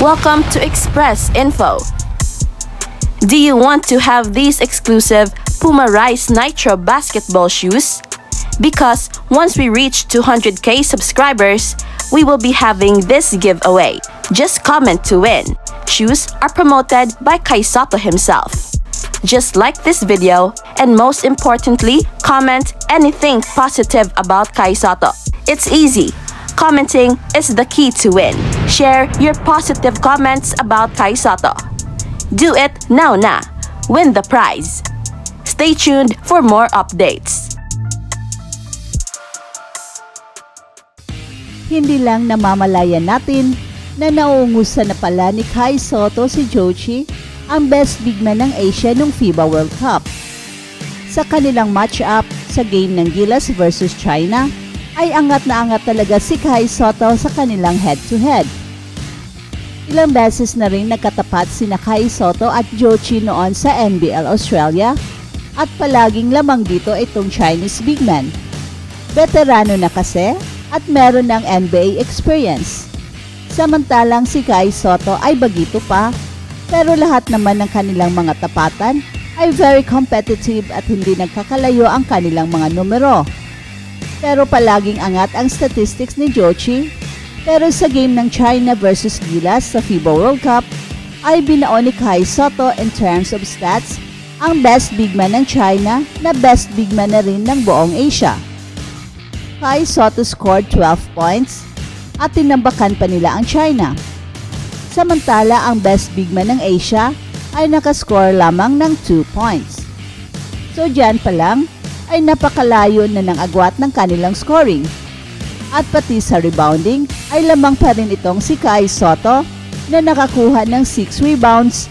Welcome to Express Info. Do you want to have these exclusive Puma Rise Nitro basketball shoes? Because once we reach 200k subscribers, we will be having this giveaway. Just comment to win. Shoes are promoted by Kai Sotto himself. Just like this video, and most importantly, comment anything positive about Kai Sotto. It's easy. Commenting is the key to win. Share your positive comments about Kai Sotto. Do it now na. Win the prize. Stay tuned for more updates. Hindi lang namamalayan natin na nauungusan na pala ni Kai Sotto si Jochi, ang best big man ng Asia nung FIBA World Cup. Sa kanilang match-up sa game ng Gilas versus China, ay angat na angat talaga si Kai Sotto sa kanilang head-to-head. Ilang beses na rin nagkatapat sina Kai Sotto at Jochi noon sa NBL Australia at palaging lamang dito itong Chinese big man. Veterano na kasi at meron ng NBA experience. Samantalang si Kai Sotto ay bagito pa, pero lahat naman ng kanilang mga tapatan ay very competitive at hindi nagkakalayo ang kanilang mga numero. Pero palaging angat ang statistics ni Jochi. Pero sa game ng China versus Gilas sa FIBA World Cup, ay binao ni Kai Sotto in terms of stats ang best big man ng China na best big man na rin ng buong Asia. Kai Sotto scored 12 points at tinambakan pa nila ang China. Samantala ang best big man ng Asia ay nakascore lamang ng 2 points. So dyan pa lang ay napakalayo na ng agwat ng kanilang scoring. At pati sa rebounding ay lamang pa rin itong si Kai Sotto na nakakuha ng 6 rebounds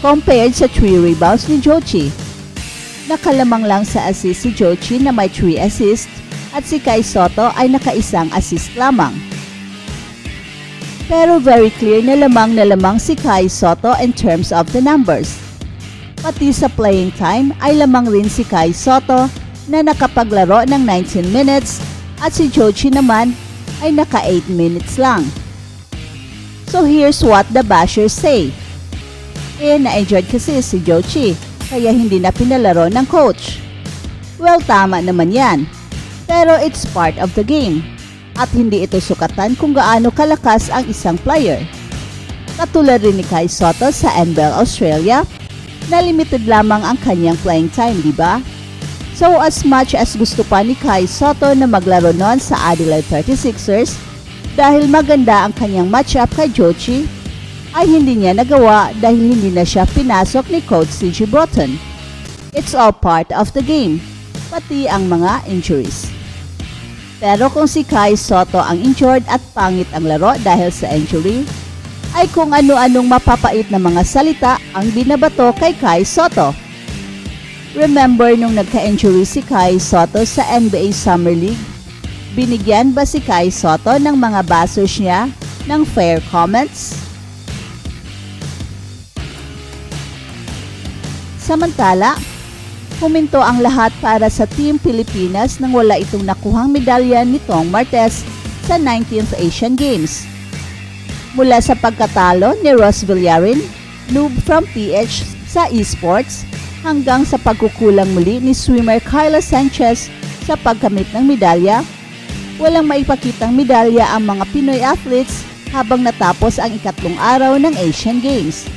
compared sa 3 rebounds ni Jochi. Nakalamang lang sa assist si Jochi na may 3 assists at si Kai Sotto ay nakaisang assist lamang. Pero very clear na lamang si Kai Sotto in terms of the numbers. Pati sa playing time ay lamang rin si Kai Sotto na nakapaglaro ng 19 minutes at si Jochi naman ay naka 8 minutes lang. So here's what the bashers say. Na-enjoyed kasi si Jochi kaya hindi na pinalaro ng coach. Well, tama naman yan. Pero it's part of the game at hindi ito sukatan kung gaano kalakas ang isang player. Katulad rin ni Kai Sotto sa NBL Australia na limited lamang ang kanyang playing time, di ba? So as much as gusto pa ni Kai Sotto na maglaro noon sa Adelaide 36ers dahil maganda ang kanyang matchup kay Jochi, ay hindi niya nagawa dahil hindi na siya pinasok ni Coach CJ Broughton. It's all part of the game, pati ang mga injuries. Pero kung si Kai Sotto ang injured at pangit ang laro dahil sa injury, ay kung ano-anong mapapait na mga salita ang binabato kay Kai Sotto. Remember nung nagka-injury si Kai Sotto sa NBA Summer League? Binigyan ba si Kai Sotto ng mga bashers niya ng fair comments? Samantala, huminto ang lahat para sa Team Pilipinas nang wala itong nakuhang medalya ni Tong Martes sa 19th Asian Games. Mula sa pagkatalo ni Ross Villarin, noob from PH sa esports, hanggang sa pagkukulang muli ni swimmer Kyla Sanchez sa pagkamit ng medalya, walang maipakitang medalya ang mga Pinoy athletes habang natapos ang ikatlong araw ng Asian Games.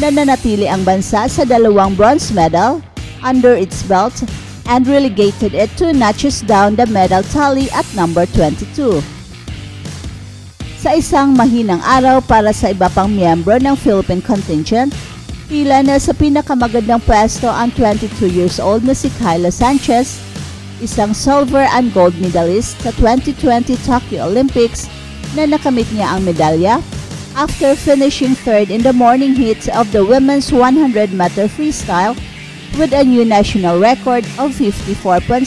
Nananatili ang bansa sa 2 bronze medal under its belt and relegated it 2 notches down the medal tally at number 22. Sa isang mahinang araw para sa iba pang miyembro ng Philippine contingent, tila na sa pinakamagandang pwesto ang 22 years old na si Kyla Sanchez, isang silver and gold medalist sa 2020 Tokyo Olympics na nakamit niya ang medalya after finishing third in the morning heats of the women's 100-meter freestyle with a new national record of 54.70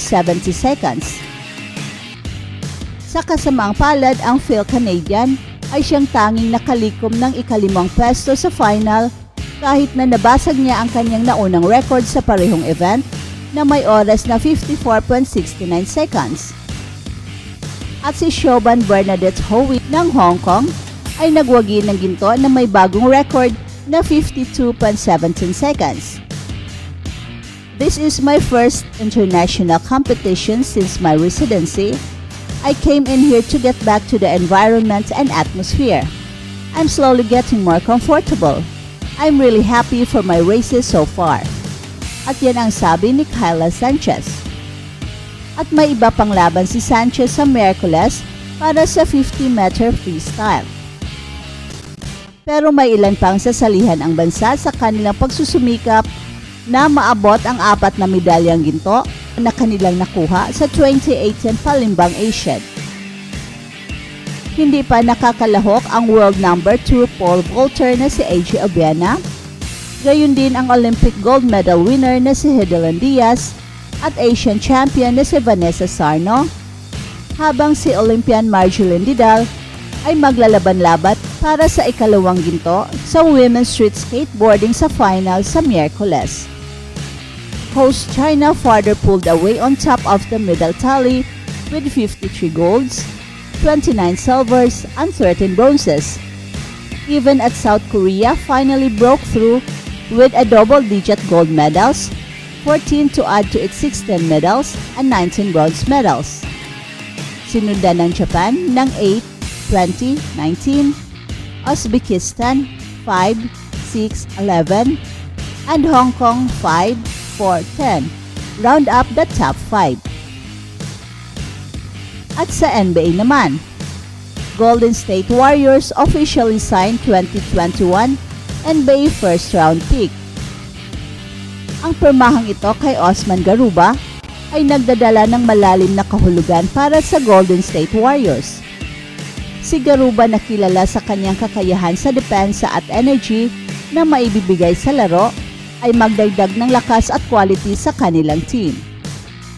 seconds. Sa kasamaang palad, ang Phil Canadian ay siyang tanging nakalikom ng ika-5 pwesto sa final kahit na nabasag niya ang kanyang naunang record sa parehong event na may oras na 54.69 seconds. At si Siobhan Bernadette Howitt ng Hong Kong ay nagwagi ng ginto na may bagong record na 52.17 seconds. This is my first international competition since my residency. I came in here to get back to the environment and atmosphere. I'm slowly getting more comfortable. I'm really happy for my races so far. At yan ang sabi ni Kyla Sanchez. At may iba pang laban si Sanchez sa Miyerkules para sa 50-meter freestyle. Pero may ilan pang sasalihan ang bansa sa kanilang pagsusumikap na maabot ang 4 na medalyang ginto na kanilang nakuha sa 2018 Palembang Asian. Hindi pa nakakalahok ang world number 2 pole vaulter na si AJ Obiana, gayon din ang Olympic gold medal winner na si Hidilyn Diaz at Asian champion na si Vanessa Sarno, habang si Olympian Marjeline Didal ay maglalaban-laban para sa ikalawang ginto sa women's street skateboarding sa final sa Miyerkules. Host China further pulled away on top of the medal tally with 53 golds, 29 silvers, and 13 bronzes. Even as South Korea finally broke through with a double-digit gold medals, 14 to add to its 16 medals and 19 bronze medals. Sinundan ng Japan ng 8, 20, 19, Uzbekistan 5, 6, 11, and Hong Kong 5, 4, 10, round up the top 5. At sa NBA naman, Golden State Warriors officially signed 2021 NBA first round pick. Ang pirmahang ito kay Osman Garuba ay nagdadala ng malalim na kahulugan para sa Golden State Warriors. Si Garuba na kilala sa kanyang kakayahan sa depensa at energy na maibibigay sa laro ay magdagdag ng lakas at quality sa kanilang team.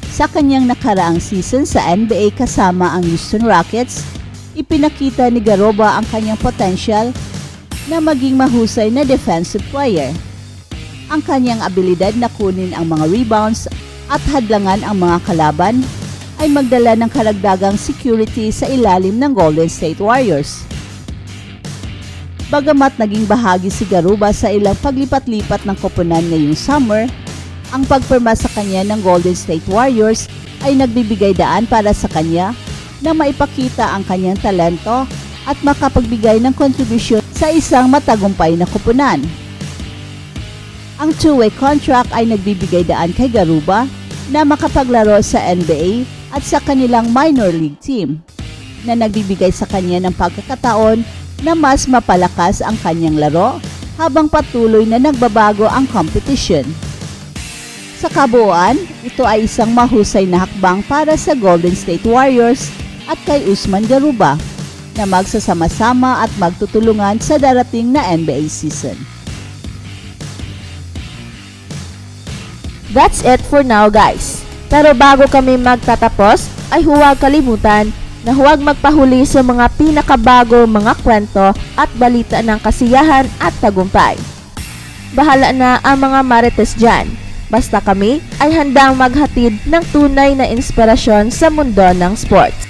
Sa kanyang nakaraang season sa NBA kasama ang Houston Rockets, ipinakita ni Garuba ang kanyang potential na maging mahusay na defensive player. Ang kanyang abilidad na kunin ang mga rebounds at hadlangan ang mga kalaban ay magdala ng karagdagang security sa ilalim ng Golden State Warriors. Bagamat naging bahagi si Garuba sa ilang paglipat-lipat ng koponan ngayong summer, ang pagpirma sa kanya ng Golden State Warriors ay nagbibigay daan para sa kanya na maipakita ang kanyang talento at makapagbigay ng kontribusyon sa isang matagumpay na koponan. Ang two-way contract ay nagbibigay daan kay Garuba na makapaglaro sa NBA at sa kanilang minor league team, na nagbibigay sa kanya ng pagkakataon na mas mapalakas ang kanyang laro habang patuloy na nagbabago ang competition. Sa kabuuan, ito ay isang mahusay na hakbang para sa Golden State Warriors at kay Usman Garuba na magsasama-sama at magtutulungan sa darating na NBA season. That's it for now, guys. Pero bago kami magtatapos, ay huwag kalimutan na huwag magpahuli sa mga pinakabago mga kwento at balita ng kasiyahan at tagumpay. Bahala na ang mga marites dyan. Basta kami ay handang maghatid ng tunay na inspirasyon sa mundo ng sports.